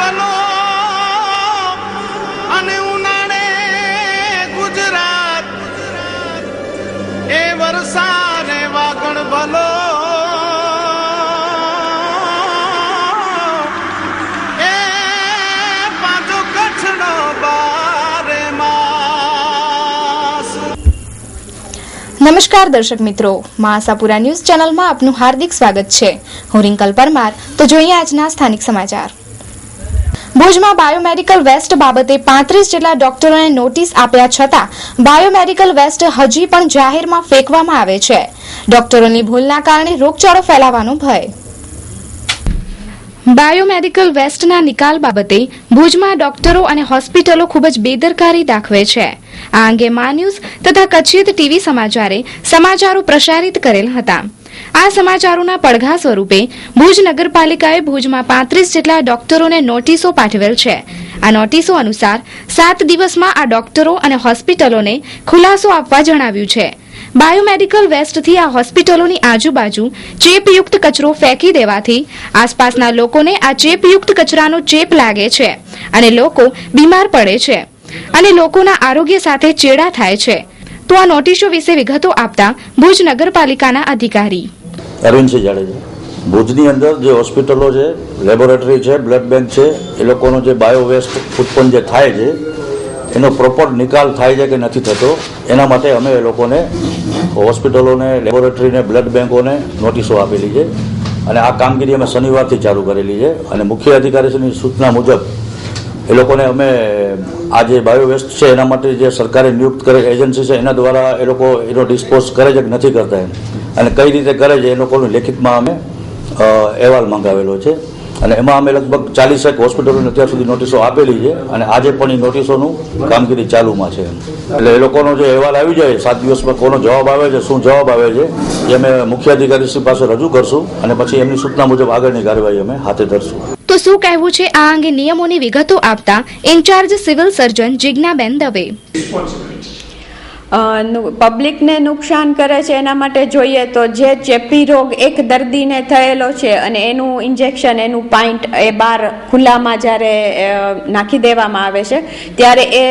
ભલો અને ઉનાળે ગુજરાત એ વરસાદ વાગણ ભલો એ પાછો કચ્છનો બારે માસ। નમસ્કાર દર્શક મિત્રો, મા આશાપુરા ન્યૂઝ ચેનલમાં આપનું હાર્દિક સ્વાગત છે। હું રિંકલ પરમાર। તો જોઈએ આજના સ્થાનિક સમાચાર। ભુજમાં બાયોમેડિકલ વેસ્ટ બાબતે 35 જેટલા ડોક્ટરોને નોટિસ આપ્યા છતાં બાયોમેડિકલ વેસ્ટ હજી પણ જાહેરમાં ફેંકવામાં આવે છે। ડોક્ટરોની ભૂલના કારણે રોગચાળો ફેલાવાનો ભય। બાયોમેડિકલ વેસ્ટના નિકાલ બાબતે ભુજમાં ડોક્ટરો અને હોસ્પિટલો ખૂબ જ બેદરકારી દાખવે છે। આ અંગે મા ન્યૂઝ તથા કચ્છિત ટીવી સમાચારે સમાચારો પ્રસારિત કરેલ હતા। આ સમાચારોના પડઘા સ્વરૂપે ભુજ નગરપાલિકાએ ભુજમાં 35 જેટલા ડોક્ટરોને નોટિસો પાઠવેલ છે। આ નોટિસો અનુસાર 7 દિવસમાં આ ડોક્ટરો અને હોસ્પિટલોને ખુલાસો આપવા જણાવ્યું છે। બાયોમેડિકલ વેસ્ટથી આ હોસ્પિટલોની આજુબાજુ ચેપયુક્ત કચરો ફેંકી દેવાથી આસપાસના લોકોને આ ચેપયુક્ત કચરાનો ચેપ લાગે છે અને લોકો બીમાર પડે છે અને લોકોના આરોગ્ય સાથે ચેડા થાય છે। તો આ નોટિસો વિશે વિગતો આપતા ભુજ નગરપાલિકાના અધિકારી અરવિંદસિંહ જાડેજા, ભુજની અંદર જે હોસ્પિટલો છે, લેબોરેટરી છે, બ્લડ બેંક છે, એ લોકોનો જે બાયો વેસ્ટ ઉત્પન્ન જે થાય છે એનો પ્રોપર નિકાલ થાય છે કે નથી થતો, એના માટે અમે એ લોકોને હોસ્પિટલોને, લેબોરેટરીને, બ્લડ બેંકોને નોટિસો આપેલી છે અને આ કામગીરી અમે શનિવારથી ચાલુ કરેલી છે અને મુખ્ય અધિકારીની સૂચના મુજબ એ લોકોને અમે આ જે બાયો વેસ્ટ છે એના માટે જે સરકારે નિયુક્ત કરે એજન્સી છે એના દ્વારા એ લોકો એનો ડિસ્પોઝ કરે છે કે નથી કરતા અને કઈ રીતે કરે છે એ લોકોનું લેખિતમાં અમે અહેવાલ મંગાવેલો છે અને એમાં અમે લગભગ 40 હોસ્પિટલોને અત્યાર સુધી નોટિસો આપેલી છે અને આજે પણ એ નોટિસોનું કામગીરી ચાલુમાં છે। એટલે એ લોકોનો જે અહેવાલ આવી જાય 7 દિવસમાં કોનો જવાબ આવે છે, શું જવાબ આવે છે એ અમે મુખ્ય અધિકારીશ્રી પાસે રજૂ કરશું અને પછી એમની સૂચના મુજબ આગળની કાર્યવાહી અમે હાથે ધરશું। તો શું કહેવું છે આ અંગે નિયમોની વિગતો આપતા incharge civil surgeon Jignaben Dave. પબ્લિકને નુકસાન કરે છે એના માટે જોઈએ તો જે ચેપી રોગ એક દર્દીને થયેલો છે અને એનું ઇન્જેક્શન, એનું પાઇન્ટ એ બહાર ખુલ્લામાં જ્યારે નાખી દેવામાં આવે છે ત્યારે એ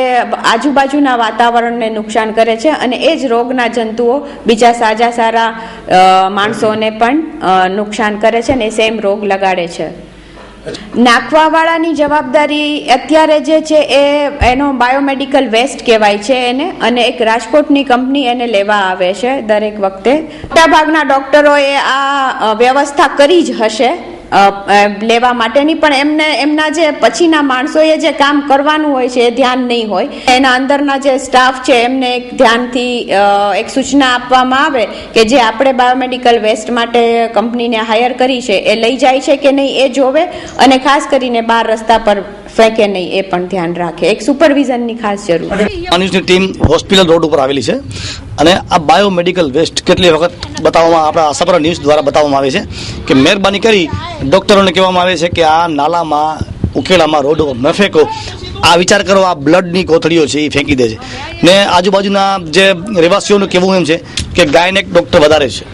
આજુબાજુના વાતાવરણને નુકસાન કરે છે અને એ જ રોગના જંતુઓ બીજા સારા માણસોને પણ નુકસાન કરે છે અને એ સેમ રોગ લગાડે છે। નાખવાવાળાની જવાબદારી અત્યારે જે છે એનો બાયોમેડિકલ વેસ્ટ કહેવાય છે એને, અને એક રાજકોટની કંપની એને લેવા આવે છે દરેક વખતે। મોટાભાગના ડોક્ટરોએ આ વ્યવસ્થા કરી જ હશે લેવા માટેની, પણ એમના જે પછીના માણસોએ જે કામ કરવાનું હોય છે એ ધ્યાન નહીં હોય। એના અંદરના જે સ્ટાફ છે એમને એક ધ્યાનથી એક સૂચના આપવામાં આવે કે જે આપણે બાયોમેડિકલ વેસ્ટ માટે કંપનીને હાયર કરી છે એ લઈ જાય છે કે નહીં એ જોવે અને ખાસ કરીને બહાર રસ્તા પર ફેંકે નહીં એ પણ ધ્યાન રાખે। એક સુપરવિઝનની ખાસ જરૂર છે। ન્યૂઝની ટીમ હોસ્પિટલ રોડ ઉપર આવેલી છે અને આ બાયોમેડિકલ વેસ્ટ કેટલી વખત બતાવવામાં આપણા આશાપુરા ન્યૂઝ દ્વારા બતાવવામાં આવે છે કે મહેરબાની કરી ડૉક્ટરોને કહેવામાં આવે છે કે આ નાલામાં, ઉકેલામાં, રોડ ઉપર ન ફેંકો। આ વિચાર કરો, આ બ્લડની કોથળીઓ છે એ ફેંકી દે છે ને આજુબાજુના જે રહેવાસીઓનું કહેવું એમ છે કે ગાયનેક ડૉક્ટર વધારે છે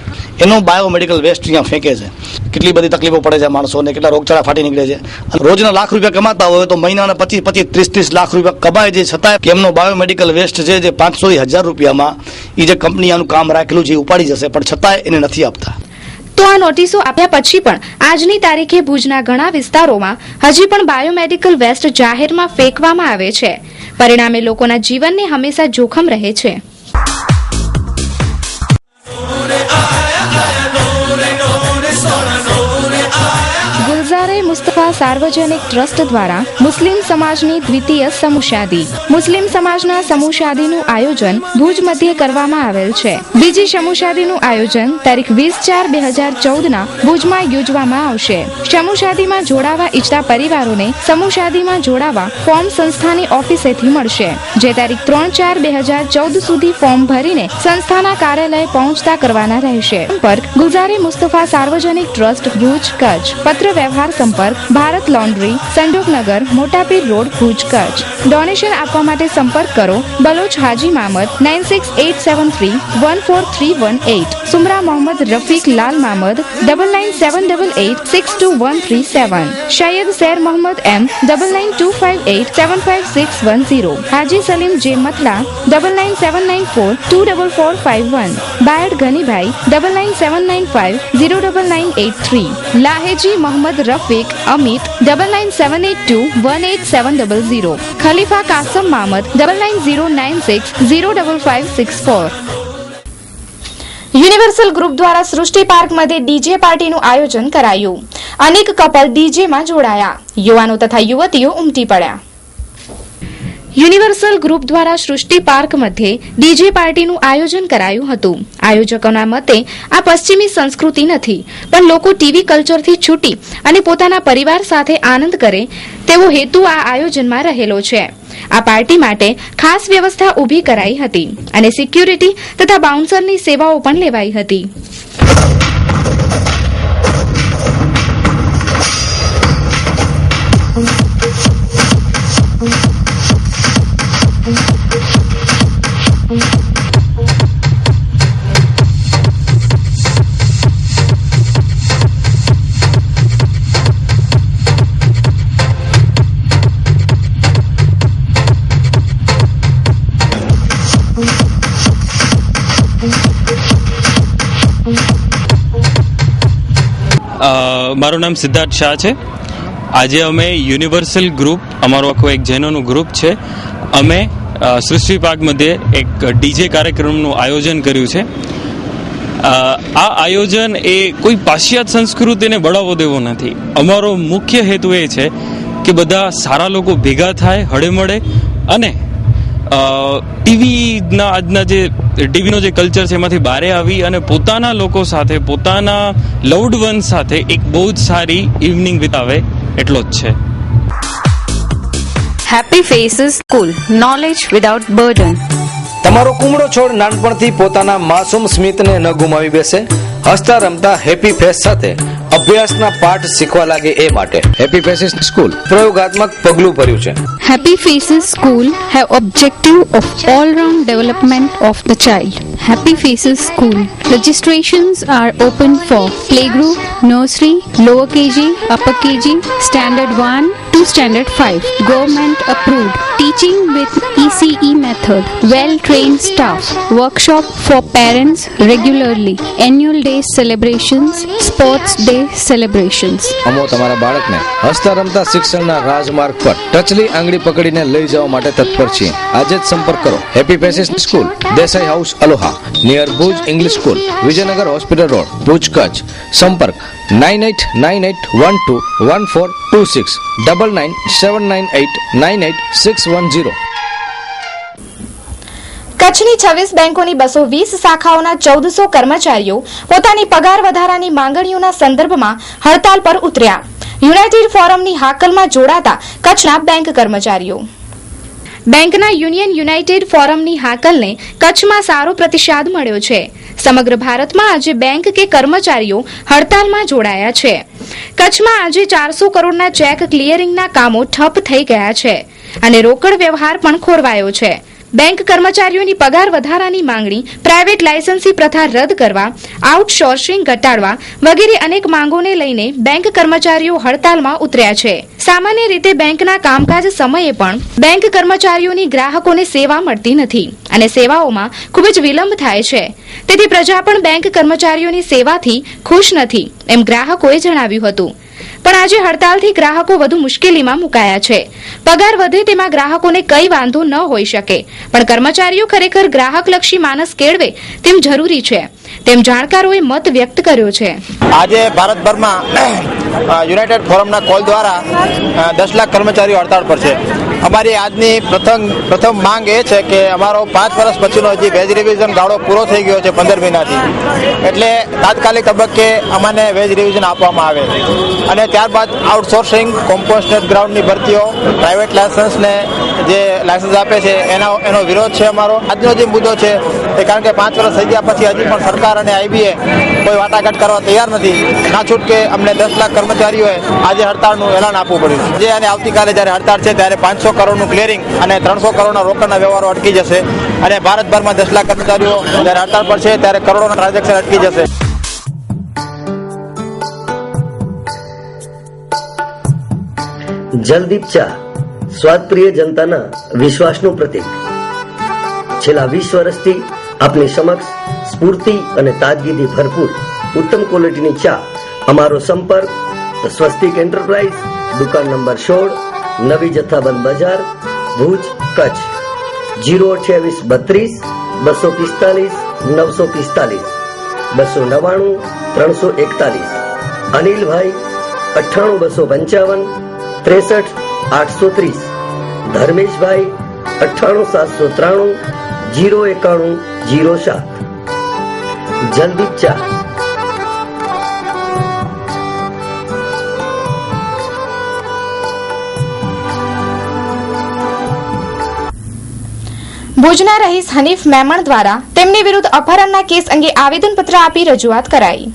એનો બાયોમેડિકલ વેસ્ટ અહીંયા ફેંકે છે। કેટલી બધી તકલીફો પડે છે માણસોને, કેટલા રોગચાળા ફાટી નીકળે છે। રોજના લાખ રૂપિયા કમાતા હોય તો મહિનાના 25-30 લાખ રૂપિયા કમાય છે, છતાં એમનો બાયોમેડિકલ વેસ્ટ છે જે 500-1000 રૂપિયામાં એ જે કંપની આનું કામ રાખેલું છે એ ઉપાડી જશે, પણ છતાંય એને નથી આપતા। તો આ નોટિસો આપ્યા પછી પણ આજની તારીખે ભુજના ઘણા વિસ્તારોમાં હજી પણ બાયોમેડિકલ વેસ્ટ જાહેરમાં ફેંકવામાં આવે છે। પરિણામે લોકોના જીવનને હંમેશા જોખમ રહે છે। ગુલઝારે મુસ્તફા સાર્વજનિક ટ્રસ્ટ દ્વારા મુસ્લિમ સમાજની દ્વિતીય સમૂહ શાદી। મુસ્લિમ સમાજના સમૂહ શાદીનું આયોજન ભુજ મધ્યે કરવામાં આવેલ છે। બીજી સમૂહ શાદીનું આયોજન તારીખ 20/4/2014ના ભુજમાં યોજવામાં આવશે। સમૂહ શાદીમાં જોડાવા ઈચ્છતા પરિવારોને સમૂહ શાદીમાં જોડાવા ફોર્મ સંસ્થાની ઓફિસેથી મળશે, જે તારીખ 3/4/2014 સુધી ફોર્મ ભરીને સંસ્થાના કાર્યાલય પહોંચતા કરવાના રહેશે। સંપર્ક ગુલઝારે મુસ્તફા સાર્વજનિક ટ્રસ્ટ ભુજ, કચ્છ। પત્ર વ્યવહાર વિસ્તાર સંપર્ક Bharat laundry, Sandokanagar, Motapir road, Bhuj, Kutch. Donation આપવા માટે સંપર્ક કરો Baloch Haji Mamad 9687314318, Sumra Mohammad Rafiq Lal Mamad 9978862137, Sayyed Sher Mohammad M 9925875610, Haji Salim J Mathla 9979424451, Bayad Ganibhai 9979509983, Laheji Mohammad Rafiq Amit 9978218700, Khalifa Kasam Mamad 9909605564. Universal group દ્વારા સૃષ્ટિ પાર્કमध्ये ડીજે પાર્ટીનું આયોજન કરાયું. અનેક કપલ ડીજેમાં જોડાયા. યુવાનો તથા યુવતીઓ ઉમટી પડ્યા. યુનિવર્સલ ગ્રુપ દ્વારા સૃષ્ટિ પાર્ક મધ્યે ડીજે પાર્ટીનું આયોજન કરાયું હતું. આયોજકોના મતે આ પશ્ચિમી સંસ્કૃતિ નથી, પણ લોકો ટીવી કલ્ચરથી છૂટી અને પોતાના પરિવાર સાથે આનંદ કરે તેવો હેતુ આ આયોજનમાં રહેલો છે. આ પાર્ટી માટે ખાસ વ્યવસ્થા ઊભી કરાઈ હતી અને સિક્યુરિટી તથા બાઉન્સરની સેવાઓ પણ લેવાઈ હતી. મારું નામ સિદ્ધાર્થ શાહ છે. આજે અમે યુનિવર્સલ ગ્રુપ, અમારો આખો એક જૈનોનું ગ્રુપ છે, અમે સૃષ્ટિ પાર્ક મધ્યે એક ડીજે કાર્યક્રમનું આયોજન કર્યું છે. આ આયોજન એ કોઈ પાશ્ચાત્ય સંસ્કૃતિને બળાવો દેવો નથી. અમારો મુખ્ય હેતુ એ છે કે બધા સારા લોકો ભેગા થાય, હળેમળે, અને ટીવીના આજના જે ટીવીનો જે કલ્ચર છે એમાંથી બહાર આવી અને પોતાના લોકો સાથે, પોતાના લવ્ડ વન સાથે એક બહુ જ સારી ઇવનિંગ વિતાવે એટલો જ છે. Happy faces school, knowledge without burden. તમારો કુમળો છોડ નાનપણથી પોતાના માસૂમ સ્મિતને ન ગુમાવી બેસે, હસતા રમતા હેપી ફેસ સાથે અભ્યાસના પાઠ શીખવા લાગે એ માટે હેપી ફેસીસ સ્કૂલ પ્રયોગાત્મક પગલું ભર્યું છે. Happy Faces School have objective of all-round development of the child. Happy Faces School registrations are open for playgroup, nursery, lower KG, upper KG, standard 1 to standard 5. Government approved. Teaching with ECE method. Well-trained staff. Workshop for parents regularly. Annual day celebrations. Sports day celebrations. અમો તમારા બાળકને હસતા રમતા શિક્ષણના રાજમાર્ગ પર ટચલી આંગળી પકડીને લઈ જવા માટે તત્પર છીએ. આજે જ સંપર્ક કરો. Happy faces school, Desai house, aloha, near Bhuj English school, Vijaynagar hospital road, Bhuj, Kutch. સંપર્ક 9898121426, 9979898610. કચ્છની 26 બેંકોની 220 શાખાઓના 1400 કર્મચારીઓ પોતાની પગાર વધારાની માંગણીઓના સંદર્ભમાં હડતાલ પર ઉતર્યા. યુનાઇટેડ ફોરમની હાકલમાં જોડાતા કચ્છના બેંક કર્મચારીઓ. બેંકના યુનિયન યુનાઇટેડ ફોરમની હાકલને કચ્છમાં સારો પ્રતિસાદ મળ્યો છે. સમગ્ર ભારતમાં આજે બેંક કે કર્મચારીઓ હડતાલમાં જોડાયા છે. કચ્છમાં આજે 400 કરોડના ચેક ક્લિયરિંગના કામો ઠપ થઈ ગયા છે અને રોકડ વ્યવહાર પણ ખોરવાયો છે. બેંક કર્મચારીઓની પગાર વધારાની માંગણી, પ્રાઇવેટ લાયસન્સી પ્રથા રદ કરવા, આઉટસોર્સિંગ ઘટાડવા વગેરે અનેક માંગોને લઈને બેંક કર્મચારીઓ હડતાલમાં ઉતર્યા છે. સામાન્ય રીતે બેંકના કામકાજ સમયે પણ બેંક કર્મચારીઓની ગ્રાહકોને સેવા મળતી નથી અને સેવાઓમાં ખૂબ જ વિલંબ થાય છે. તેથી પ્રજા પણ બેંક કર્મચારીઓની સેવાથી ખુશ નથી એમ ગ્રાહકોએ જણાવ્યું હતું. પણ આજે હડતાલથી ગ્રાહકો વધુ મુશ્કેલીમાં મુકાયા છે. પગાર વધે તેમાં ગ્રાહકોને કઈ વાંધો ન હોઈ શકે, પણ કર્મચારીઓ ખરેખર ગ્રાહકલક્ષી માનસ કેળવે તેમ જરૂરી છે તેમ જાણકારોએ મત વ્યક્ત કર્યો છે. આજે ભારતભરમાં યુનાઇટેડ ફોરમના કોલ દ્વારા 10 લાખ કર્મચારીઓ હડતાળ પર છે. અમારી આજની પ્રથમ માંગ એ છે કે અમારો 5 વર્ષ પછીનો જે વેજ રિવિઝન ગાળો પૂરો થઈ ગયો છે 15 મહિનાથી, એટલે તાત્કાલિક તબક્કે અમને વેજ રિવિઝન આપવામાં આવે અને ત્યારબાદ આઉટસોર્સિંગ, કોમ્પોસ્ટેડ ગ્રાઉન્ડની ભરતીઓ, પ્રાઇવેટ લાયસન્સને જે લાયસન્સ આપે છે એનો વિરોધ છે અમારો. આજનો જે મુદ્દો છે કારણ કે 5 વર્ષ થઈ ગયા પછી હજી પણ સરકાર અને આઈબીએ કોઈ વાટાઘાટ કરવા તૈયાર નથી. ના છૂટકે અમને 10 લાખ કર્મચારીઓએ આજે હડતાળનું એલાન આપવું પડ્યું છે. અને આવતીકાલે જ્યારે હડતાળ છે ત્યારે 500 કરોડનું ક્લિયરિંગ અને 300 કરોડના રોકડના વ્યવહારો અટકી જશે અને ભારતભરમાં 10 લાખ કર્મચારીઓ જ્યારે હડતાળ પર છે ત્યારે કરોડોના ટ્રાન્ઝેક્શન અટકી જશે. જલદીપ ચા સ્વાદપ્રિય જનતાના વિશ્વાસનું પ્રતીક. છેલ્લા 20 વર્ષથી આપની સમક્ષ સ્ફૂર્તિ અને તાજગીથી ભરપૂર ઉત્તમ ક્વોલિટીની ચા. અમારો સંપર્ક સ્વસ્તિક એન્ટરપ્રાઇઝ, દુકાન નંબર 16, નવી જથ્થાબંધ બજાર, ભુજ, કચ્છ. 02832 245 945 299 341. અનિલભાઈ 98255 63 830. ધર્મેશભાઈ 98793 091 07. જલદીપ ચા. ભુજના રહીશ હનીફ મેમણ દ્વારા તેમની વિરુદ્ધ અપહરણના કેસ અંગે આવેદનપત્ર આપી રજૂઆત કરાઈ.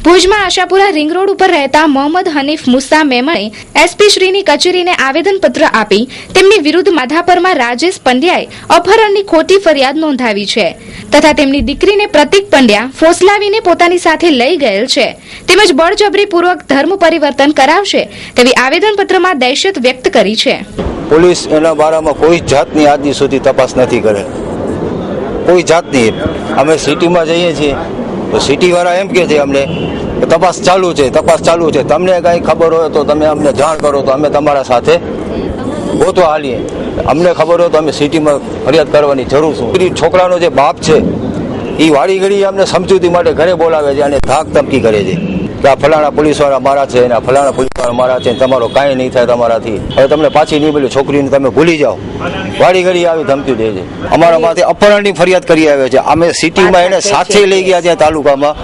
ભુજમાં આશાપુરા રિંગ રોડ ઉપર રહેતા મોહમ્મદ હનીફ મુસ્સા મેમણે એસપી શ્રીની કચેરીને આવેદનપત્ર આપી તેમની વિરુદ્ધ માધાપરમાં રાજેશ પંડ્યાએ અપહરણની ખોટી ફરિયાદ નોંધાવી છે તથા તેમની દીકરીને પ્રતિક પંડ્યા ફોસલાવીને પોતાની સાથે લઈ ગયેલ છે તેમજ બળજબરીપૂર્વક ધર્મ પરિવર્તન કરાવશે તેવી આવેદનપત્રમાં દહેશત વ્યક્ત કરી છે. પોલીસ એના બારામાં કોઈ જાતની આજ સુધી તપાસ નથી કરે, કોઈ જાતની. અમે સિટીમાં જઈએ છીએ તો સિટીવાળા એમ કહે છે અમને તપાસ ચાલુ છે, તપાસ ચાલુ છે. તમને કાંઈ ખબર હોય તો તમે અમને જાણ કરો તો અમે તમારા સાથે ગોતવા હાલીએ. અમને ખબર હોય તો અમે સિટીમાં ફરિયાદ કરવાની જરૂર છે. છોકરાનો જે બાપ છે એ વાળી ઘડી અમને સમજૂતી માટે ઘરે બોલાવે છે અને ધાક ધમકી કરે છે કે આ ફલાણા પોલીસવાળા મારા છે અને આ ફલાણા પોલીસવાળા મારા છે, તમારો કાંઈ નહીં થાય તમારાથી, હવે તમને પાછી નહીં મળે, છોકરીને તમે ભૂલી જાઓ. વાળી ઘડી આવી ધમકી દે છે. અમારા માથે અપહરણની ફરિયાદ કરી આવે છે. અમે સિટીમાં એને સાથે લઈ ગયા ત્યાં તાલુકામાં,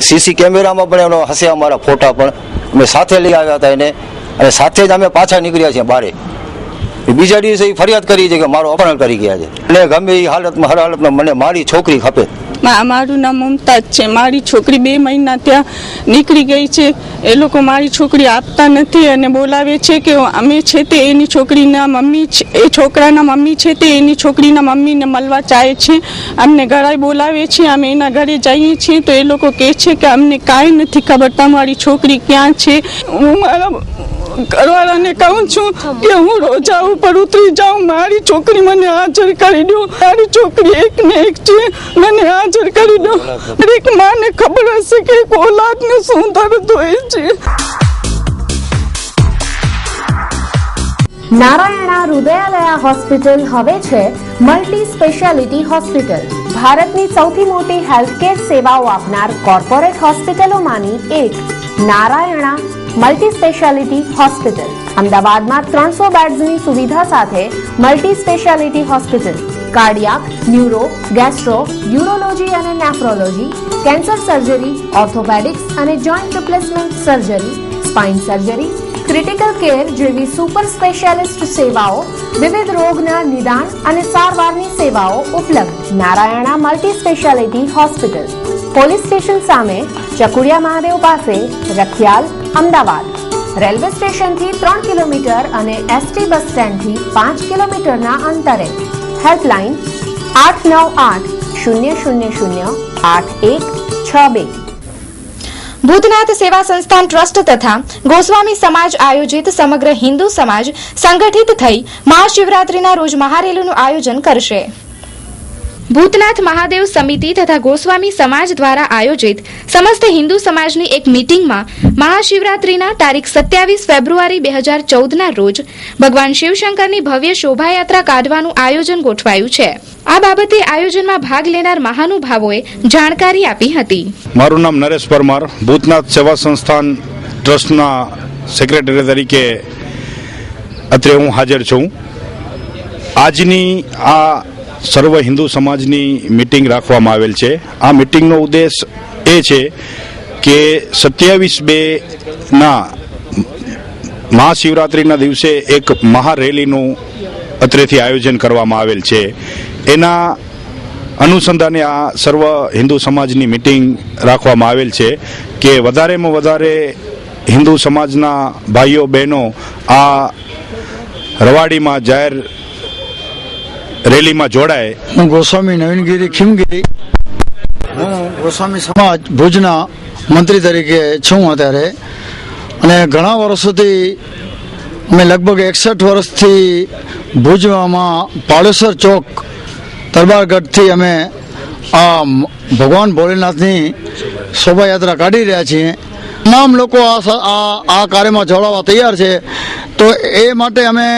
સીસી કેમેરામાં પણ એનો હશે અમારા ફોટા પણ. અમે સાથે લઈ આવ્યા હતા એને અને સાથે જ અમે પાછા નીકળ્યા છીએ બહાર. બીજા દિવસે એ ફરિયાદ કરી છે કે મારું અપહરણ કરી ગયા છે અને ગમે એ હાલતમાં હર હાલતમાં મને મારી છોકરી ખપે. મારું નામ મમતાજ છે. મારી છોકરી 2 મહિના ત્યાં નીકળી ગઈ છે. એ લોકો મારી છોકરી આપતા નથી અને બોલાવે છે કે અમે છે તે એની છોકરીના મમ્મી છે, એ છોકરાના મમ્મી છે તે એની છોકરીના મમ્મીને મળવા ચાહે છે. અમને ઘરે બોલાવે છે. અમે એના ઘરે જઈએ છીએ તો એ લોકો કહે છે કે અમને કાંઈ નથી ખબર તમારી છોકરી ક્યાં છે. હું મારા ઘરવાળાને કહું છું કે હું રોજા ઉપર ઉતરી જાઉં, મારી છોકરી મને હાજર કરી દો. મારી છોકરી એક ને એક છે, મને હાજર કરી દો. દરેક માને ખબર હશે કે ઓલાદને શું દર્દ હોય છે. નારાયણા હૃદયાલયા હોસ્પિટલ હવે છે મલ્ટી સ્પેશિયાલિટી હોસ્પિટલ. ભારતની સૌથી મોટી હેલ્થકેર સેવાઓ આપનાર કોર્પોરેટ હોસ્પિટલોમાંની એક નારાયણા મલ્ટી સ્પેશિયાલિટી હોસ્પિટલ અમદાવાદમાં 300 બેડ્સની સુવિધા સાથે multi speciality hospital cardiac, neuro, gastro, urology અને નેફ્રોલોજી, કેન્સર સર્જરી, ઓર્થોપેડિક્સ અને joint replacement surgery, spine surgery, critical care જેવી સુપર સ્પેશિયાલિસ્ટ સેવાઓ, વિવિધ રોગના નિદાન અને સારવારની સેવાઓ ઉપલબ્ધ. Narayana multi speciality hospital, police station સામે, ચકુડિયા મહાદેવ પાસે, રખિયાલ, અમદાવાદ. રેલવે સ્ટેશનથી 3 કિલોમીટર અને એસટી બસ સ્ટેન્ડથી 5 કિલોમીટરના અંતરે. હેલ્પલાઇન 898-000-8162. ભૂતનાથ સેવા સંસ્થાન ટ્રસ્ટ તથા ગોસ્વામી સમાજ આયોજિત સમગ્ર હિન્દુ સમાજ સંગઠિત થઈ મહાશિવરાત્રીના રોજ મહારેલીનું આયોજન કરશે. ભૂતનાથ મહાદેવ સમિતિ તથા ગોસ્વામી સમાજ દ્વારા આયોજિત સમસ્ત હિન્દુ સમાજની એક મીટિંગમાં મહાશિવરાત્રીના તારીખ 27 ફેબ્રુઆરી 2014ના રોજ ભગવાન શિવશંકરની ભવ્ય શોભાયાત્રા કાઢવાનું આયોજન ગોઠવાયું છે. આ બાબતે આયોજનમાં ભાગ લેનાર મહાનુભાવોએ જાણકારી આપી હતી. મારું નામ નરેશ પરમાર, ભૂતનાથ સેવા સંસ્થાન ટ્રસ્ટના સેક્રેટરી તરીકે અત્રે હું હાજર છું. આજની આ સર્વ હિન્દુ સમાજની મિટિંગ રાખવામાં આવેલ છે. આ મિટિંગનો ઉદ્દેશ એ છે કે 27/2ના મહાશિવરાત્રિના દિવસે એક મહારેલીનું અત્રેથી આયોજન કરવામાં આવેલ છે એના અનુસંધાને આ સર્વ હિન્દુ સમાજની મિટિંગ રાખવામાં આવેલ છે કે વધારેમાં વધારે હિન્દુ સમાજના ભાઈઓ બહેનો આ રવાડીમાં જાહેર રેલીમાં જોડાય. હું ગોસ્વામી નવીનગીરી ખીમગીરી, હું ગોસ્વામી સમાજ ભુજના મંત્રી તરીકે છું અત્યારે, અને ઘણા વર્ષોથી અમે લગભગ 61 વર્ષથી ભુજમાં પાડેસર ચોક દરબારગઢથી અમે આ ભગવાન ભોલેનાથની શોભાયાત્રા કાઢી રહ્યા છીએ. તમામ લોકો આ કાર્યમાં જોડાવા તૈયાર છે, તો એ માટે અમે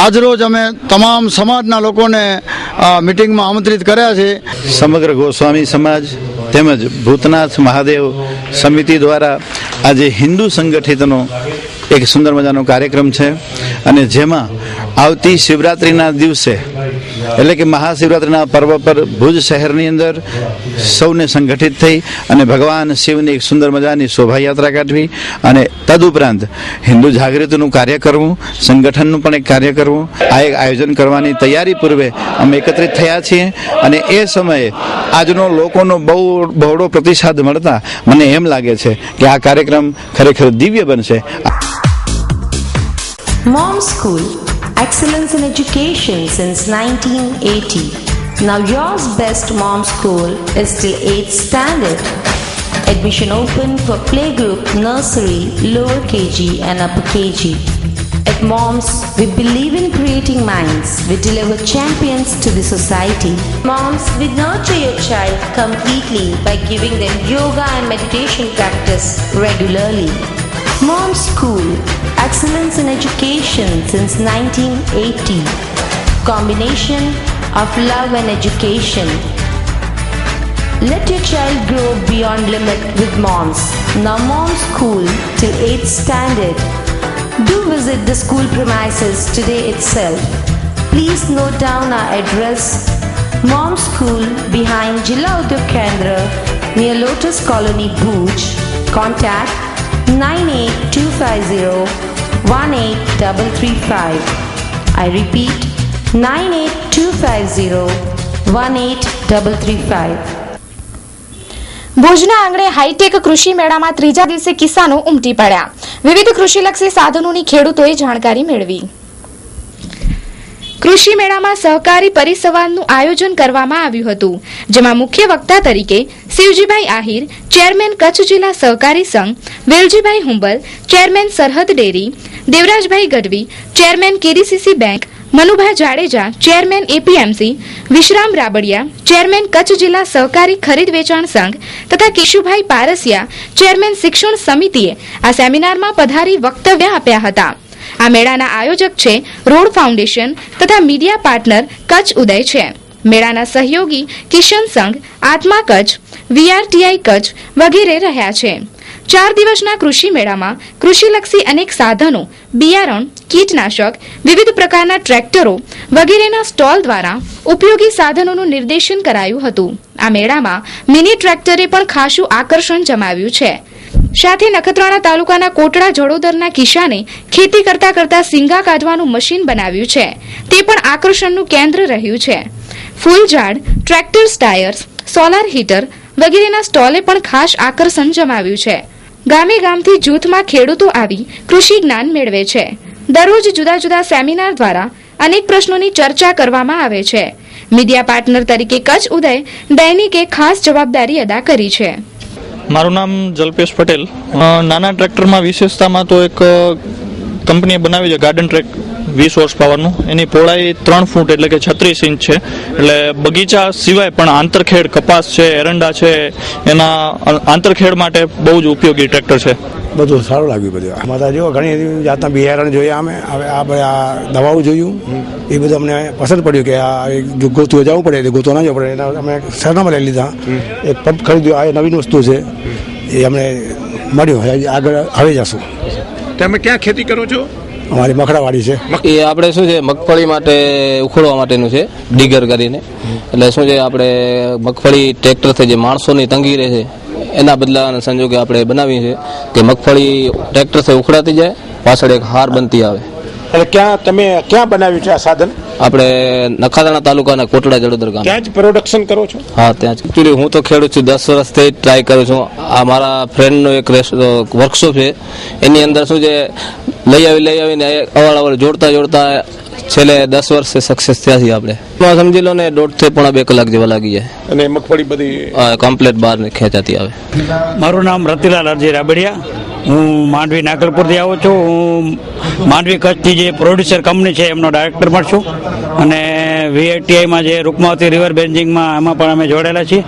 આજરોજ અમે તમામ સમાજના લોકોને મિટિંગમાં આમંત્રિત કર્યા છે. સમગ્ર ગોસ્વામી સમાજ તેમજ ભૂતનાથ મહાદેવ સમિતિ દ્વારા આજે હિન્દુ સંગઠિતનો એક સુંદર મજાનો કાર્યક્રમ છે, અને જેમાં આવતી શિવરાત્રિના દિવસે એટલે કે મહાશિવરાત્રિના પર્વ પર ભુજ શહેરની અંદર સૌને સંગઠિત થઈ અને ભગવાન શિવની એક સુંદર મજાની શોભાયાત્રા કાઢવી અને તદુપરાંત હિન્દુ જાગૃતિનું કાર્ય કરવું, સંગઠનનું પણ એક કાર્ય કરવું, આ એક આયોજન કરવાની તૈયારી પૂર્વે અમે એકત્રિત થયા છીએ. અને એ સમયે આજનો લોકોનો બહોળો પ્રતિસાદ મળતા મને એમ લાગે છે કે આ કાર્યક્રમ ખરેખર દિવ્ય બનશે. Mom School, excellence in education since 1980. Now yours best mom school is till 8th standard. Admission open for playgroup, nursery, lower KG and upper KG. At Moms, we believe in creating minds. We deliver champions to the society. Moms, we nurture your child completely by giving them yoga and meditation practice regularly. Mom School, excellence in education since 1980. Combination of love and education. Let your child grow beyond limit with Moms. Now Mom School till 8th standard. Do visit the school premises today itself. Please note down our address. Mom School behind Jilla Udyog Kendra near Lotus Colony, Bhuj. Contact 9825018335. I repeat 9825018335. ભુજના આંગણે high tech કૃષિ મેળામાં ત્રીજા દિવસે કિસાનો ઉમટી પડ્યા. વિવિધ કૃષિલક્ષી સાધનોની ખેડૂતોએ જાણકારી મેળવી. કૃષિ મેળામાં સહકારી પરિસંવાદનું આયોજન કરવામાં આવ્યું હતું, જેમાં મુખ્ય વક્તા તરીકે શિવજીભાઈ આહિર, ચેરમેન કચ્છ જિલ્લા સહકારી સંઘ, Veljibhai Humbal, chairman Sarhad dairy, Devrajbhai Gadhvi, chairman KDCC bank, Manubha Jadeja, chairman APMC, Vishram Rabadiya, chairman Kutch જિલ્લા સહકારી ખરીદ વેચાણ સંઘ તથા કેશુભાઈ પારસિયા, ચેરમેન શિક્ષણ સમિતિએ આ સેમિનારમાં પધારી વક્તવ્ય આપ્યા હતા. આ મેળાના આયોજક છે રોડ ફાઉન્ડેશન તથા મીડિયા પાર્ટનર કચ્છ ઉદય છે. મેળાના સહયોગી કિશન સંઘ, આત્મા કચ્છ, વીઆરટીઆઈ કચ્છ વગેરે રહ્યા છે. 4 દિવસના કૃષિ મેળામાં કૃષિલક્ષી અનેક સાધનો, બિયારણ, કીટનાશક, વિવિધ પ્રકારના ટ્રેક્ટરો વગેરેના સ્ટોલ દ્વારા ઉપયોગી સાધનોનું નિર્દેશન કરાયું હતું. આ મેળામાં મિની ટ્રેક્ટરે પણ ખાસું આકર્ષણ જમાવ્યું છે. સાથે નખત્રાણા તાલુકાના કોટડા જડોદરના કિસાને ખેતી કરતા કરતા સિંગા કાઢવાનું મશીન બનાવ્યું છે, તે પણ આકર્ષણનું કેન્દ્ર રહ્યું છે. ફૂલઝાડ, ટ્રેક્ટર્સ, ટાયર્સ, સોલાર હીટર વગેરેના સ્ટોલે પણ ખાસ આકર્ષણ જમાવ્યું છે. ગામે ગામથી જૂથમાં ખેડૂતો આવી કૃષિ જ્ઞાન મેળવે છે. દરરોજ જુદા જુદા સેમિનાર દ્વારા અનેક પ્રશ્નોની ચર્ચા કરવામાં આવે છે. મીડિયા પાર્ટનર તરીકે કચ્છ ઉદય દૈનિકે ખાસ જવાબદારી અદા કરી છે. મારું નામ જલ્પેશ પટેલ. નાના ટ્રેક્ટરમાં વિશેષતામાં તો એક કંપનીએ બનાવી છે ગાર્ડન ટ્રેક 20 હોર્સ પાવરનું. એની પહોળાઈ 3 ફૂટ એટલે કે 36 ઇંચ છે. એટલે બગીચા સિવાય પણ આંતરખેડ કપાસ છે, એરંડા છે, એના આંતરખેડ માટે બહુ જ ઉપયોગી ટ્રેક્ટર છે. બધું સારું લાગ્યું. બધું અમારા જો ઘણી જાતના બિયારણ જોયા અમે, હવે આ દવાઓ જોયું, એ બધું અમને પસંદ પડ્યું કે આ ગોતવા જવું પડે, ગોતવા ના જવું પડે. એના અમે સરનામા લઈ લીધા, એક પંપ ખરીદ્યો. આ નવીન વસ્તુ છે, એ અમને મળ્યું. આગળ આવી જશું. તમે ક્યાં ખેતી કરો છો? અમારી મખડાવાડી છે. એ આપણે શું છે, મગફળી માટે ઉખોડવા માટેનું છે, ડીગર કરીને. એટલે શું છે, આપણે મગફળી ટ્રેક્ટરથી જે માણસોની તંગી રહે છે એના બદલાના સંજોગે આપણે બનાવી છે કે મગફળી ટ્રેક્ટરથી ઉખડાતી જાય, પાછળ એક હાર બનતી આવે. એટલે તમે ક્યાં બનાવ્યું છે આ સાધન? આપણે નખાતાણા તાલુકાના કોટડા જડોદર ગામ. ત્યાં જ પ્રોડક્શન કરો છો? હા, ત્યાં જ. એકચ્યુઅલી હું તો ખેડૂત છું, 10 વર્ષથી ટ્રાય કરું છું. આ મારા ફ્રેન્ડનો એક વર્કશોપ છે, એની અંદર શું છે લઈ આવીને અવારનવાર જોડતા છેલ્લે 10 વર્ષે સક્સેસ થયા છીએ આપણે. સમજી લો ને 1.5 થી 2 કલાક જેવા લાગી જાય અને મગફળી બધી કમ્પ્લીટ બહાર ખેંચાતી આવે. મારું નામ રતિલાલ અરજી રાબડિયા. હું માંડવી નાગલપુરથી આવું છું. હું માંડવી કચ્છની જે પ્રોડ્યુસર કંપની છે એમનો ડાયરેક્ટર પણ છું અને VITIમાં જે રૂકમાવતી રિવર બેન્જિંગમાં એમાં પણ અમે જોડાયેલા છીએ.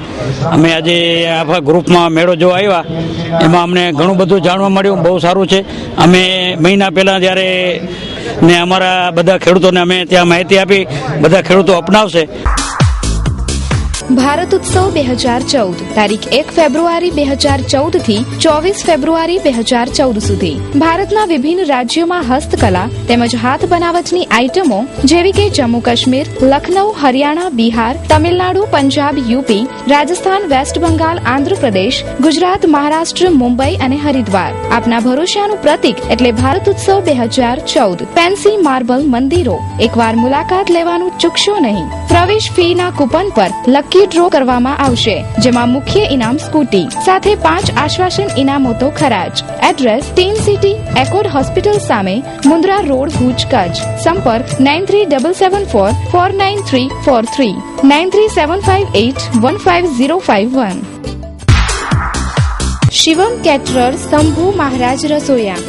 અમે આજે આખા ગ્રુપમાં મેળો જોવા આવ્યા, એમાં અમને ઘણું બધું જાણવા મળ્યું, બહુ સારું છે. અમે મહિના પહેલાં જ્યારે ને અમારા બધા ખેડૂતોને અમે ત્યાં માહિતી આપી, બધા ખેડૂતો અપનાવશે. ભારત ઉત્સવ 2014 તારીખ 1 ફેબ્રુઆરી 2014 થી 24 ફેબ્રુઆરી 2014 સુધી ભારતના વિભિન્ન રાજ્યોમાં હસ્તકલા તેમજ હાથ બનાવટની આઇટમો જેવી કે જમ્મુ કાશ્મીર, લખનઉ, હરિયાણા, બિહાર, તમિલનાડુ, પંજાબ, યુપી, રાજસ્થાન, વેસ્ટ બંગાળ, આંધ્રપ્રદેશ, ગુજરાત, મહારાષ્ટ્ર, મુંબઈ અને હરિદ્વાર આપના ભરોસાનું પ્રતીક એટલે ભારત ઉત્સવ 2014 ફેન્સી માર્બલ મંદિરો એકવાર મુલાકાત લેવાનું ચૂકશો નહીં. પ્રવેશ ફીના કૂપન પર લકી ડ્રો કરવામાં આવશે, જેમાં મુખ્ય ઇનામ સ્કૂટી સાથે 5 આશ્વાસન ઇનામો તો ખરા જ. Address tin city echoed hospital સામે, મુન્દ્રા રોડ, ભુજ, કચ્છ. સંપર્ક 9374493443 9375815051. શિવમ કેટરર, શંભુ મહારાજ રસોયા.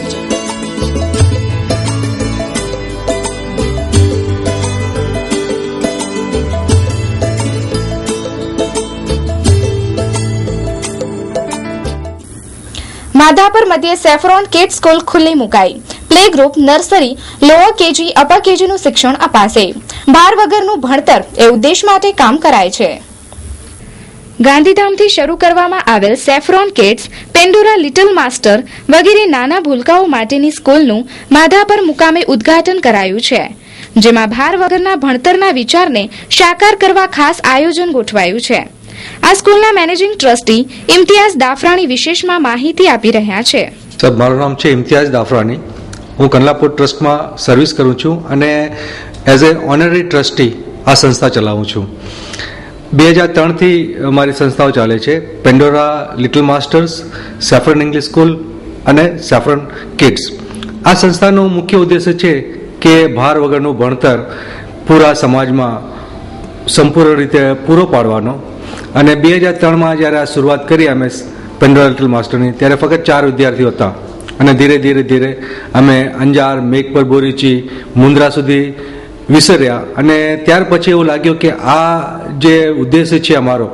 માધાપર મધ્યે સેફ્રોન કિડ સ્કૂલ ખુલ્લી મુકાઈ. Play group, nursery, lower KG, upper કેજીનું શિક્ષણ અપાશે. ભાર વગરનું ભણતર એ ઉદ્દેશ માટે કામ કરાય છે. ગાંધીધામથી શરૂ કરવામાં આવેલ સેફ્રોન કિડ્સ, પેન્ડોરા લિટલ માસ્ટર વગેરે નાના ભૂલકાઓ માટેની સ્કૂલનું માધાપર મુકામે ઉદ્ઘાટન કરાયું છે, જેમાં ભાર વગરના ભણતરના વિચારને સાકાર કરવા ખાસ આયોજન ગોઠવાયું છે. આ સ્કૂલના મેનેજિંગ ટ્રસ્ટી ઇમ્તિયાઝ દાફરાણી વિશેષમાં માહિતી આપી રહ્યા છે. સર, મારું નામ છે ઇમ્તિયાઝ દાફરાણી. હું કંડલાપુર ટ્રસ્ટમાં સર્વિસ કરું છું અને એઝ એ ઓનરરી ટ્રસ્ટી આ સંસ્થા ચલાવું છું. 2003થી મારી સંસ્થાઓ ચાલે છે, Pandora little masters, saffron English school અને સેફ્રન કિડ્સ. આ સંસ્થાનો મુખ્ય ઉદ્દેશ્ય છે કે ભાર વગરનું ભણતર પૂરા સમાજમાં સંપૂર્ણ રીતે પૂરો પાડવાનો. અને 2003માં જ્યારે આ શરૂઆત કરી અમે પેન્ડોરા લિટલ માસ્ટરની, ત્યારે ફક્ત 4 વિદ્યાર્થીઓ હતા અને ધીરે ધીરે અમે અંજાર, મેઘપર, બોરીચી, મુન્દ્રા સુધી વિસર્યા. અને ત્યાર પછી એવું લાગ્યું કે આ જે ઉદ્દેશ્ય છે અમારો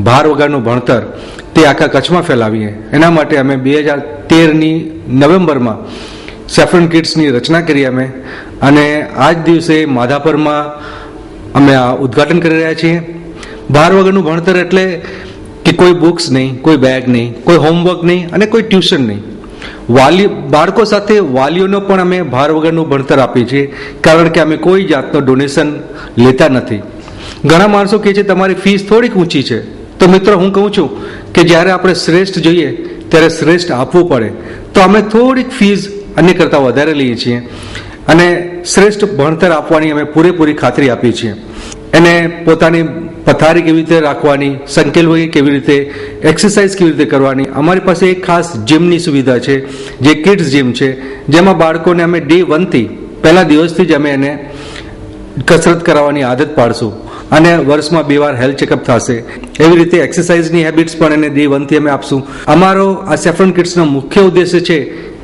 ભાર વગરનું ભણતર તે આખા કચ્છમાં ફેલાવીએ. એના માટે અમે 2013ની નવેમ્બરમાં સેફ્રન કિડ્સની રચના કરી અમે, અને આ જ દિવસે માધાપરમાં અમે આ ઉદ્ઘાટન કરી રહ્યા છીએ. ભાર વગરનું ભણતર એટલે કે કોઈ બુક્સ નહીં, કોઈ બેગ નહીં, કોઈ હોમવર્ક નહીં અને કોઈ ટ્યુશન નહીં. બાળકો સાથે વાલીઓનો પણ અમે ભાર વગરનું ભણતર આપીએ છીએ, કારણ કે અમે કોઈ જાતનો ડોનેશન લેતા નથી. ઘણા માણસો કહે છે તમારી ફીસ થોડીક ઊંચી છે, તો મિત્રો હું કહું છું કે જ્યારે આપણે શ્રેષ્ઠ જોઈએ ત્યારે શ્રેષ્ઠ આપવું પડે, તો અમે થોડીક ફીસ અન્ય કરતાં વધારે લઈએ છીએ અને શ્રેષ્ઠ ભણતર આપવાની અમે પૂરેપૂરી ખાતરી આપીએ છીએ. એને પોતાની પથારી કેવી રીતે રાખવાની, સંકેલવી કેવી રીતે, એક્સરસાઇઝ કેવી રીતે કરવાની. અમારી પાસે એક ખાસ જીમની સુવિધા છે, જે કિડ્સ જીમ છે, જેમાં બાળકોને અમે Day 1 થી પહેલા દિવસથી જ અમે એને કસરત કરાવવાની આદત પાડશું અને વર્ષમાં 2 વાર હેલ્થ ચેકઅપ થશે. એવી રીતે એક્સરસાઇઝની હેબિટ્સ પણ એને Day 1 થી અમે આપશું. અમારો આ સેફ્રન કિડ્સનો મુખ્ય ઉદ્દેશ્ય છે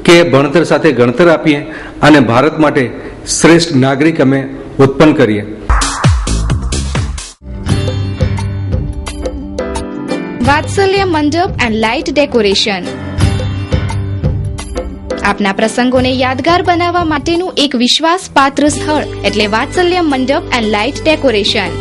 કે ભણતર સાથે ગણતર આપીએ અને ભારત માટે શ્રેષ્ઠ નાગરિક અમે ઉત્પન્ન કરીએ. વાત્સલ્ય મંડપ એન્ડ લાઇટ ડેકોરેશન આપના પ્રસંગોને યાદગાર બનાવવા માટેનું એક વિશ્વાસપાત્ર સ્થળ એટલે વાત્સલ્ય મંડપ એન્ડ લાઇટ ડેકોરેશન.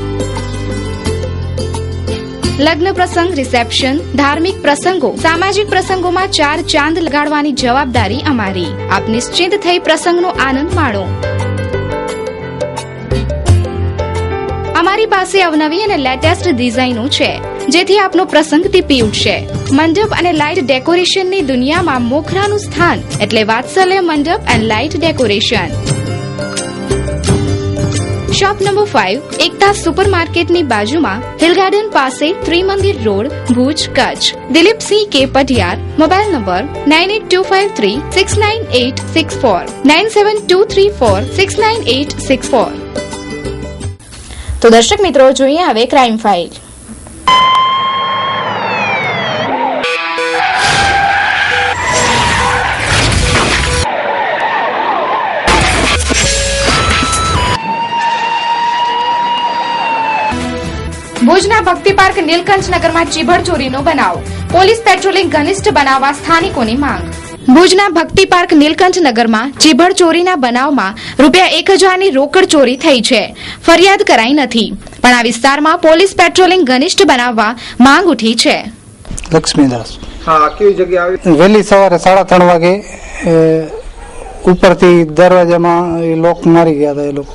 લગ્ન પ્રસંગ, રિસેપ્શન, ધાર્મિક પ્રસંગો, સામાજિક પ્રસંગોમાં 4 ચાંદ લગાડવાની જવાબદારી અમારી. આપ નિશ્ચિંત થઈ પ્રસંગનો આનંદ માણો. અમારી પાસે અવનવી અને લેટેસ્ટ ડિઝાઇનો છે, જેથી આપનો પ્રસંગ દીપી ઉઠશે. મંડપ અને લાઇટ ડેકોરેશનની દુનિયામાં મોખરાનું સ્થાન એટલે વાત્સલ્ય મંડપ and light decoration. Shop number 5 એકતા સુપરમાર્કેટની બાજુમાં હિલ ગાર્ડન પાસે ત્રિમંદિર રોડ, ભુજ, કચ્છ. દિલીપસિંહ કે પટિયાર. Mobile number 9825369864 9723469864. તો દર્શક મિત્રો, જોઈએ હવે ક્રાઇમ ફાઇલ. ભુજના ભક્તિ પાર્ક નીલકંઠ નગરમાં ચીભડ ચોરીનો બનાવ. પોલીસ પેટ્રોલિંગ ઘનિષ્ઠ બનાવવા સ્થાનિકોની માંગ. ભુજના ભક્તિ પાર્ક નીલકંઠ નગરમાં ચીભડ ચોરીના બનાવમાં ₹1000ની રોકડ ચોરી થઈ છે. ફરિયાદ કરાઈ નથી, પણ આ વિસ્તારમાં પોલીસ પેટ્રોલિંગ ઘનિષ્ઠ બનાવવા માંગ ઉઠી છે. લક્ષ્મીદાસ. હા, કેવી જગ્યા આવી? વહેલી સવારે 3:30 વાગે ઉપરથી દરવાજામાં લોક મારી ગયા હતા એ લોકો,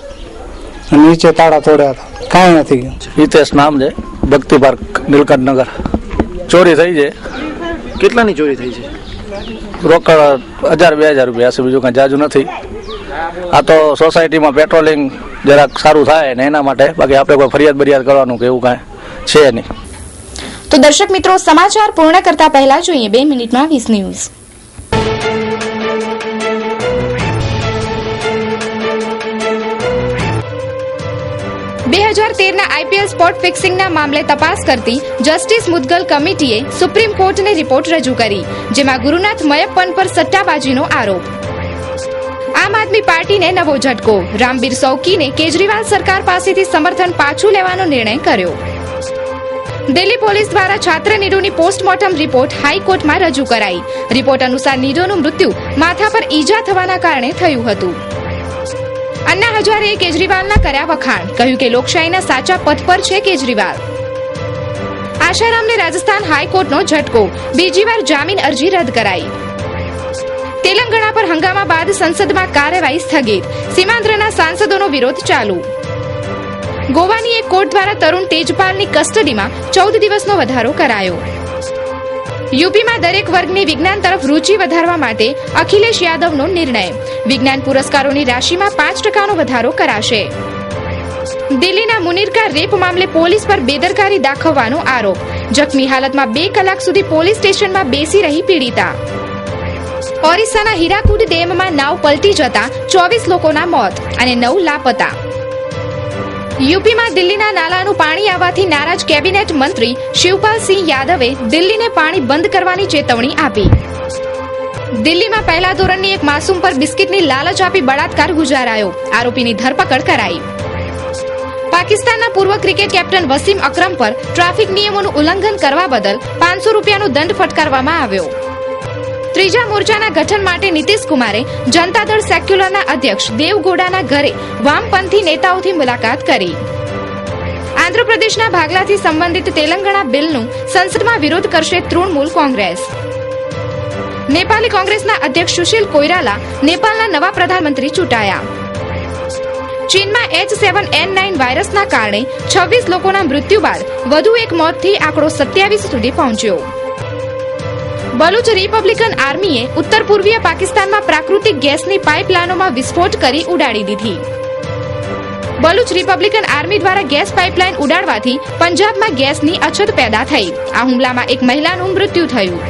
નીચે તાળા તોડ્યા હતા. કાંઈ નથી ગયું. હિતેશ નામ છે, ભક્તિ પાર્ક નીલકંઠ નગર. ચોરી થઈ છે. કેટલાની ચોરી થઈ છે? રોકડ 1000-2000 રૂપિયા હશે, બીજું કાંઈ જાજુ નથી. આ તો સોસાયટીમાં પેટ્રોલિંગ જરાક સારું થાય ને એના માટે, બાકી આપણે કોઈ ફરિયાદ કરવાનું કે એવું કાંઈ છે નહીં. તો દર્શક મિત્રો, સમાચાર પૂર્ણ કરતા પહેલા જોઈએ 2 મિનિટમાં 20 ન્યૂઝ. 2013ના આઈપીએલ સ્પોટ ફિક્સિંગના મામલે તપાસ કરતી જસ્ટિસ મુદગલ કમિટીએ સુપ્રીમ કોર્ટને રિપોર્ટ રજૂ કરી, જેમાં ગુરુનાથ મયપ્પન પર સટ્ટાબાજીનો આરોપ. આમ આદમી પાર્ટીને નવો ઝટકો. રામબીર સૌકીને કેજરીવાલ સરકાર પાસેથી સમર્થન પાછું લેવાનો નિર્ણય કર્યો. દિલ્હી પોલીસ દ્વારા છાત્ર નીરુની પોસ્ટમોર્ટમ રિપોર્ટ હાઈકોર્ટમાં રજૂ કરાઈ. રિપોર્ટ અનુસાર નીરુનું મૃત્યુ માથા પર ઈજા થવાના કારણે થયું હતું. અન્ના હજારેએ કેજરીવાલના કર્યા વખાણ. કહ્યું કે લોકશાહીના સાચા પથ પર છે કેજરીવાલ. આશારામને રાજસ્થાન હાઈકોર્ટનો ઝટકો. બીજી વાર જામીન અરજી રદ કરાઈ. તેલંગાણા પર હંગામા બાદ સંસદમાં કાર્યવાહી સ્થગિત. સીમાંધ્રના સાંસદોનો વિરોધ ચાલુ. ગોવાની એક કોર્ટ દ્વારા તરુણ તેજપાલની કસ્ટડીમાં 14 દિવસનો વધારો કરાયો. યુપીમાં દરેક વર્ગની વિજ્ઞાન તરફ રૂચિ વધારવા માટે અખિલેશ યાદવનો નિર્ણય. વિજ્ઞાન પુરસ્કારોની રાશિમાં 5%નો વધારો કરાશે. દિલ્હીના મુનીરકા રેપ મામલે પોલીસ પર બેદરકારી દાખવવાનો આરોપ. જખમી હાલતમાં 2 કલાક સુધી પોલીસ સ્ટેશનમાં બેસી રહી પીડિતા. ઓરિસ્સાના હીરાકુડ ડેમમાં નાવ પલટી જતા 24 લોકોના મોત અને 9 લાપતા. યુપીમાં દિલ્હીના નાલાનું પાણી આવવાથી નારાજ કેબિનેટ મંત્રી શિવપાલસિંહ યાદવે દિલ્હીને પાણી બંધ કરવાની ચેતવણી આપી. દિલ્હીમાં પહેલા ધોરણની એક માસૂમ પર બિસ્કિટની લાલચ આપી બળાત્કાર ગુજારાયો. આરોપીની ધરપકડ કરાઈ. પાકિસ્તાનના પૂર્વ ક્રિકેટ કેપ્ટન વસીમ અકરમ પર ટ્રાફિક નિયમોનું ઉલ્લંઘન કરવા બદલ ₹500નો દંડ ફટકારવામાં આવ્યો. ત્રીજા મોરચાના ગઠન માટે નીતિશ કુમારે જનતા દળ સેક્યુલરના અધ્યક્ષ દેવગૌડાના ઘરે વામપંથી નેતાઓથી મુલાકાત કરી. આંધ્રપ્રદેશના ભાગલાથી સંબંધિત તેલંગાણા બિલનું સંસદમાં વિરોધ કરશે તૃણમૂલ કોંગ્રેસ. નેપાળી કોંગ્રેસના અધ્યક્ષ સુશીલ કોઈરાલા નેપાળના નવા પ્રધાનમંત્રી ચૂંટાયા. ચીનમાં H7N9 વાયરસના કારણે 26 લોકોના મૃત્યુ બાદ વધુ એક મોતથી આંકડો 27 સુધી પહોંચ્યો. બલુચ રિપબ્લિકન આર્મીએ ઉત્તર પૂર્વીય પાકિસ્તાનમાં પ્રાકૃતિક ગેસની પાઇપલાઇનોમાં વિસ્ફોટ કરી ઉડાડી દીધી. બલુચ રિપબ્લિકન આર્મી દ્વારા ગેસ પાઇપલાઇન ઉડાડવાથી પંજાબમાં ગેસની અછત પેદા થઈ. આ હુમલામાં એક મહિલાનું મૃત્યુ થયું.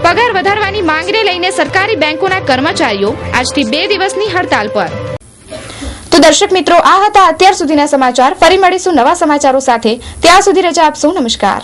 પગાર વધારવાની માંગને લઈને સરકારી બેંકોના કર્મચારીઓ આજથી 2 દિવસની હડતાલ પર. તો દર્શક મિત્રો, આ હતા અત્યાર સુધીના સમાચાર. ફરી મળીશું નવા સમાચારો સાથે. ત્યાં સુધી રજા આપશો. નમસ્કાર.